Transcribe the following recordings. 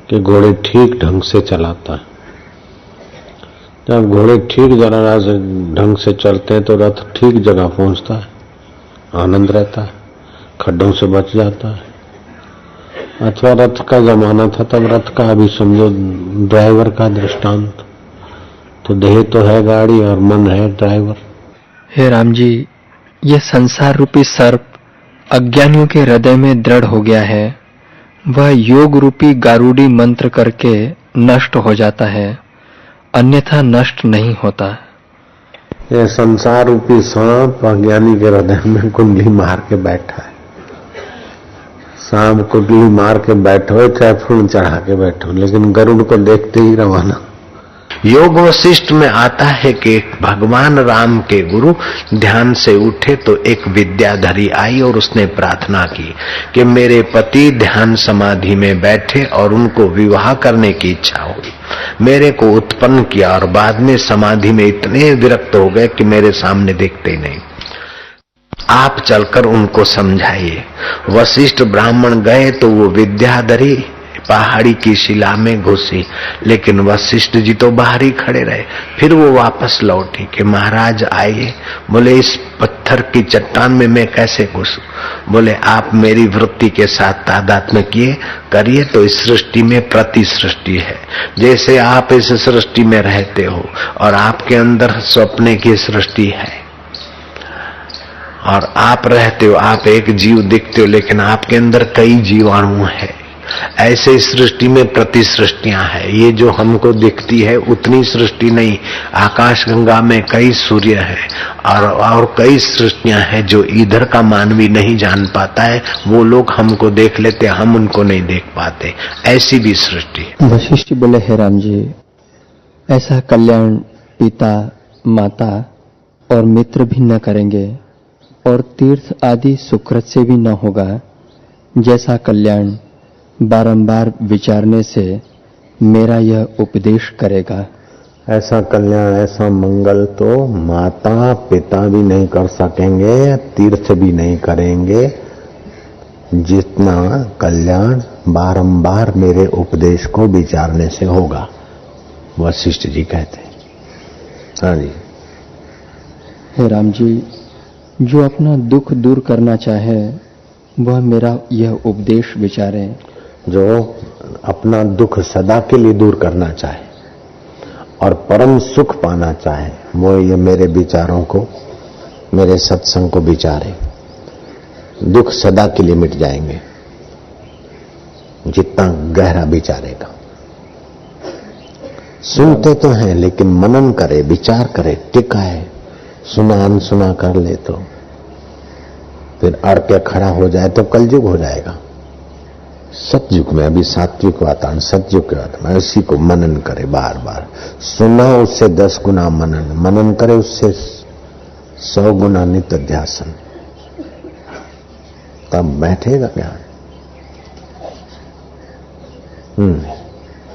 कि घोड़े ठीक ढंग से चलाता है। जब घोड़े ठीक ढंग से चलते हैं तो रथ ठीक जगह पहुंचता है, आनंद रहता है, खड्डों से बच जाता है। अथवा रथ का जमाना था तब रथ का अभी समझो ड्राइवर का दृष्टांत, तो देह तो है गाड़ी और मन है ड्राइवर। हे राम जी, यह संसार रूपी सर्प अज्ञानियों के हृदय में दृढ़ हो गया है। वह योग रूपी गारूडी मंत्र करके नष्ट हो जाता है, अन्यथा नष्ट नहीं होता। यह संसार रूपी सांप अज्ञानी के हृदय में कुंडली मार के बैठा है। सांप कुंडली मार के बैठो चाहे फूल चढ़ा के बैठो, लेकिन गरुड़ को देखते ही रवाना। योग वशिष्ठ में आता है कि भगवान राम के गुरु ध्यान से उठे तो एक विद्याधरी आई और उसने प्रार्थना की कि मेरे पति ध्यान समाधि में बैठे और उनको विवाह करने की इच्छा हुई। मेरे को उत्पन्न किया और बाद में समाधि में इतने विरक्त हो गए कि मेरे सामने देखते ही नहीं। आप चलकर उनको समझाइए। वशिष्ठ ब्राह्मण गए तो वो विद्याधरी पहाड़ी की शिला में घुसी, लेकिन वशिष्ठ जी तो बाहर ही खड़े रहे। फिर वो वापस लौटी कि महाराज आइए। बोले इस पत्थर की चट्टान में मैं कैसे घुसूं? बोले आप मेरी वृत्ति के साथ तादात्म्य करिए तो इस सृष्टि में प्रति सृष्टि है। जैसे आप इस सृष्टि में रहते हो और आपके अंदर स्वप्ने की सृष्टि है और आप रहते हो, आप एक जीव दिखते हो, लेकिन आपके अंदर कई जीवाणु है। ऐसे सृष्टि में प्रति सृष्टियां है। ये जो हमको दिखती है उतनी सृष्टि नहीं, आकाश गंगा में कई सूर्य है और कई सृष्टियां हैं जो इधर का मानवी नहीं जान पाता है। वो लोग हमको देख लेते, हम उनको नहीं देख पाते। ऐसी भी सृष्टि है। वशिष्ठ बोले, हे राम जी, ऐसा कल्याण पिता माता और मित्र भी न करेंगे और तीर्थ आदि सुकृत से भी न होगा, जैसा कल्याण बारंबार विचारने से मेरा यह उपदेश करेगा। ऐसा कल्याण, ऐसा मंगल तो माता पिता भी नहीं कर सकेंगे, तीर्थ भी नहीं करेंगे, जितना कल्याण बारंबार मेरे उपदेश को विचारने से होगा, वशिष्ठ जी कहते हैं। हाँ जी। हे राम जी, जो अपना दुख दूर करना चाहे वह मेरा यह उपदेश विचारे। जो अपना दुख सदा के लिए दूर करना चाहे और परम सुख पाना चाहे वो ये मेरे विचारों को, मेरे सत्संग को विचारे। दुख सदा के लिए मिट जाएंगे जितना गहरा विचारेगा। सुनते तो हैं लेकिन मनन करे, विचार करे, टिकाए। सुना अनसुना कर ले तो फिर अड़ के खड़ा हो जाए तो कलयुग हो जाएगा। सतयुग में, अभी सात्विक वातावरण, सतयुग के वातावरण, इसी को मनन करे। बार बार सुना उससे 10 गुना मनन, मनन करे उससे 100 गुना नित्य ध्यासन, तब बैठेगा ज्ञान।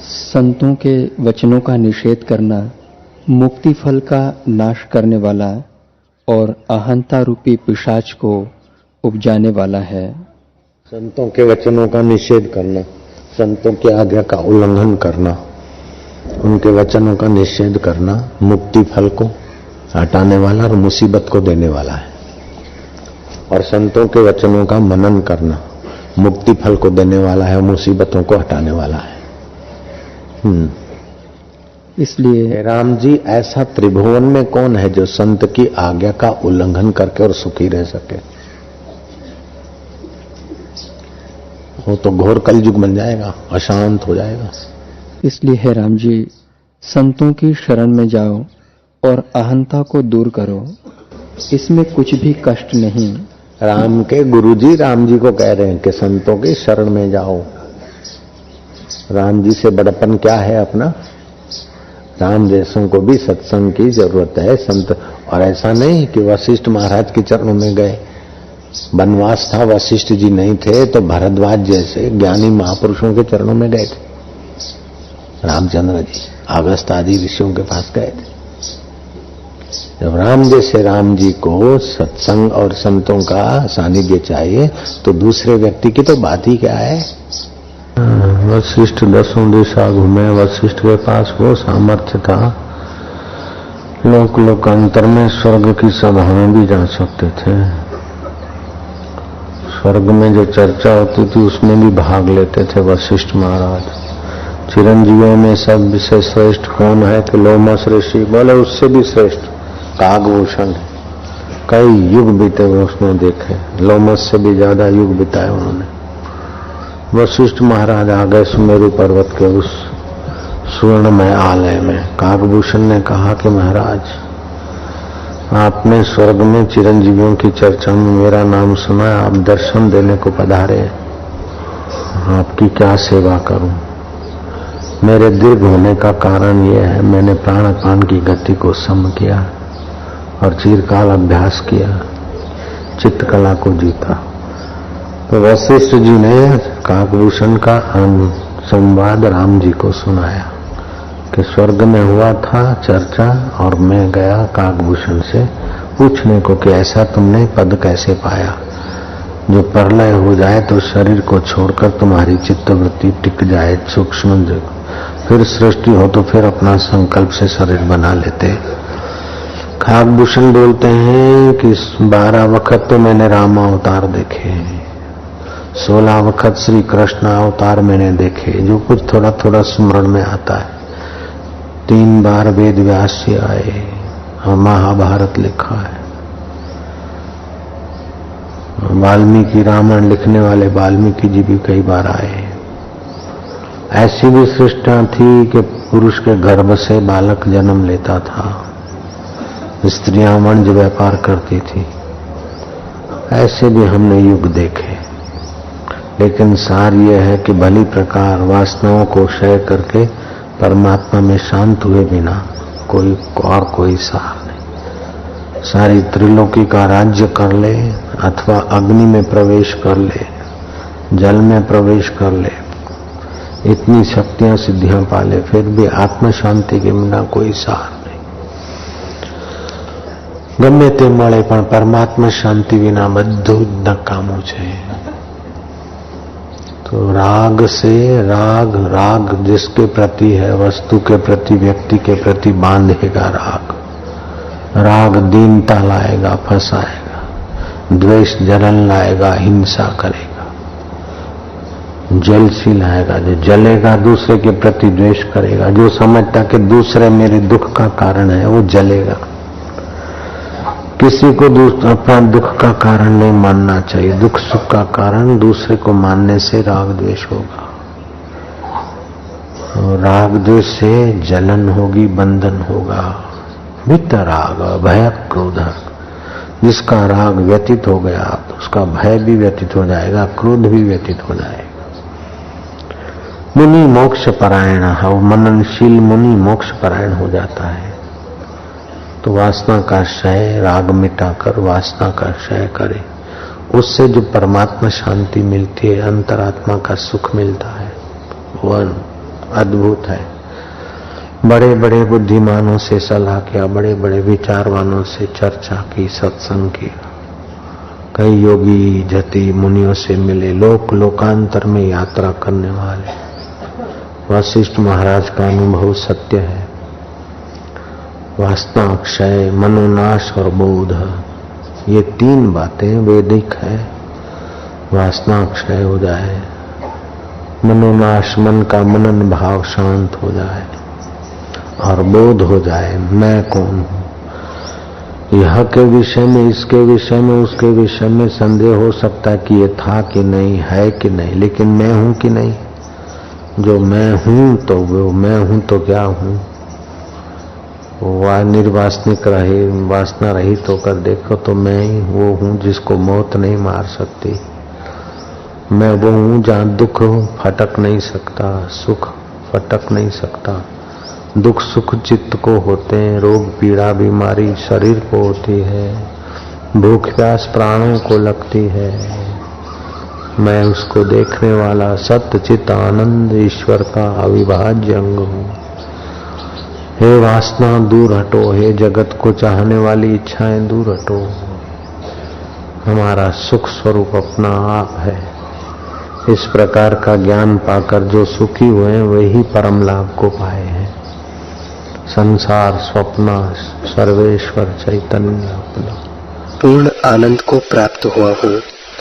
संतों के वचनों का निषेध करना मुक्ति फल का नाश करने वाला और अहंता रूपी पिशाच को उपजाने वाला है। संतों के वचनों का निषेध करना, संतों की आज्ञा का उल्लंघन करना, उनके वचनों का निषेध करना मुक्ति फल को हटाने वाला और मुसीबत को देने वाला है। और संतों के वचनों का मनन करना मुक्ति फल को देने वाला है और मुसीबतों को हटाने वाला है। इसलिए राम जी, ऐसा त्रिभुवन में कौन है जो संत की आज्ञा का उल्लंघन करके और सुखी रह सके? वो तो घोर कलयुग बन जाएगा, अशांत हो जाएगा। इसलिए हे राम जी, संतों की शरण में जाओ और अहंता को दूर करो, इसमें कुछ भी कष्ट नहीं। राम के गुरुजी राम जी को कह रहे हैं कि संतों की शरण में जाओ। राम जी से बड़पन क्या है अपना? राम जैसों को भी सत्संग की जरूरत है, संत। और ऐसा नहीं कि वशिष्ठ महाराज के चरणों में गए, वनवास था, वशिष्ठ जी नहीं थे तो भरद्वाज जैसे ज्ञानी महापुरुषों के चरणों में गए थे। रामचंद्र जी अगस्त आदि ऋषियों के पास गए थे। जब राम जैसे राम जी को सत्संग और संतों का सानिध्य चाहिए तो दूसरे व्यक्ति की तो बात ही क्या है। वशिष्ठ 10 दिशा घूमे। वशिष्ठ के पास वो सामर्थ्य था, लोकांतर में स्वर्ग की सभाएं भी जा सकते थे। स्वर्ग में जो चर्चा होती थी उसमें भी भाग लेते थे वशिष्ठ महाराज। चिरंजीवियों में सबसे श्रेष्ठ कौन है कि लोमस ऋषि, बोले उससे भी श्रेष्ठ कागभूषण। कई युग बीते हुए उसने देखे, लोमस से भी ज्यादा युग बिताए उन्होंने। वशिष्ठ महाराज आ गए सुमेरु पर्वत के उस स्वर्णमय आलय में। कागभूषण ने कहा कि महाराज, आपने स्वर्ग में चिरंजीवियों की चर्चा में मेरा नाम सुना, आप दर्शन देने को पधारे, आपकी क्या सेवा करूं? मेरे दीर्घ होने का कारण यह है, मैंने प्राणापान की गति को सम किया और चिरकाल अभ्यास किया, चित्तकला को जीता। तो वशिष्ठ जी ने काकभूषण का संवाद राम जी को सुनाया कि स्वर्ग में हुआ था चर्चा और मैं गया काकभूषण से पूछने को कि ऐसा तुमने पद कैसे पाया जो प्रलय हो जाए तो शरीर को छोड़कर तुम्हारी चित्तवृत्ति टिक जाए सूक्ष्म, फिर सृष्टि हो तो फिर अपना संकल्प से शरीर बना लेते। काकभूषण बोलते हैं कि 12 वक्त तो मैंने राम अवतार देखे, 16 वक्त श्री कृष्ण अवतार मैंने देखे, जो कुछ थोड़ा थोड़ा स्मरण में आता है। 3 बार वेद व्यास जी आए और महाभारत लिखा है। वाल्मीकि रामायण लिखने वाले वाल्मीकि जी भी कई बार आए। ऐसी भी सृष्टियां थी कि पुरुष के गर्भ से बालक जन्म लेता था, स्त्रियां वाणिज्य व्यापार करती थी। ऐसे भी हमने युग देखे, लेकिन सार यह है कि भली प्रकार वासनाओं को क्षय करके परमात्मा में शांत हुए बिना कोई सार नहीं। सारी त्रिलोकी का राज्य कर ले अथवा अग्नि में प्रवेश कर ले, जल में प्रवेश कर ले, इतनी शक्तियां सिद्धियां पाले, फिर भी आत्म शांति के बिना कोई सार नहीं। गमे ते मळे पण परमात्मा शांति विना बधुं नकामું છે। तो राग से राग जिसके प्रति है, वस्तु के प्रति, व्यक्ति के प्रति बांधेगा राग दीनता लाएगा, फंसाएगा। द्वेष जलन लाएगा, हिंसा करेगा। जलसी लाएगा, जो जलेगा दूसरे के प्रति द्वेष करेगा। जो समझता कि दूसरे मेरे दुख का कारण है वो जलेगा। किसी को अपना दुख का कारण नहीं मानना चाहिए। दुख सुख का कारण दूसरे को मानने से राग द्वेष होगा, और राग द्वेष से जलन होगी, बंधन होगा। वितराग भय क्रोध, जिसका राग व्यतीत हो गया तो उसका भय भी व्यतीत हो जाएगा, क्रोध भी व्यतीत हो जाएगा। मुनि मोक्ष परायण है, मननशील मुनि मोक्ष परायण हो जाता है। तो वासना का क्षय, राग मिटाकर वासना का क्षय करे, उससे जो परमात्मा शांति मिलती है, अंतरात्मा का सुख मिलता है, वह अद्भुत है। बड़े बड़े बुद्धिमानों से सलाह किया, बड़े बड़े विचारवानों से चर्चा की, सत्संग किया, कई योगी जति मुनियों से मिले, लोकांतर में यात्रा करने वाले। वशिष्ठ महाराज का अनुभव सत्य है। वासना क्षय, मनोनाश और बोध, ये 3 बातें वैदिक है। वासना क्षय हो जाए, मनोनाश, मन का मनन भाव शांत हो जाए, और बोध हो जाए मैं कौन हूं। यह के विषय में, इसके विषय में, उसके विषय में संदेह हो सकता है कि ये था कि नहीं, है कि नहीं, लेकिन मैं हूं कि नहीं। जो मैं हूं तो वो मैं हूं तो क्या हूं। वह निर्वासनिक रहे, वासना रहित होकर देखो तो मैं ही वो हूं जिसको मौत नहीं मार सकती। मैं वो हूं जहां दुख फटक नहीं सकता, सुख फटक नहीं सकता। दुख सुख चित्त को होते हैं, रोग पीड़ा बीमारी शरीर को होती है, भूख प्यास प्राणों को लगती है। मैं उसको देखने वाला सत्य चित आनंद ईश्वर का अविभाज्य अंग हूं। हे वासना दूर हटो, हे जगत को चाहने वाली इच्छाएं दूर हटो। हमारा सुख स्वरूप अपना आप है। इस प्रकार का ज्ञान पाकर जो सुखी हुए वही परम लाभ को पाए हैं। संसार स्वप्न सर्वेश्वर चैतन्य अपना पूर्ण आनंद को प्राप्त हुआ हूँ।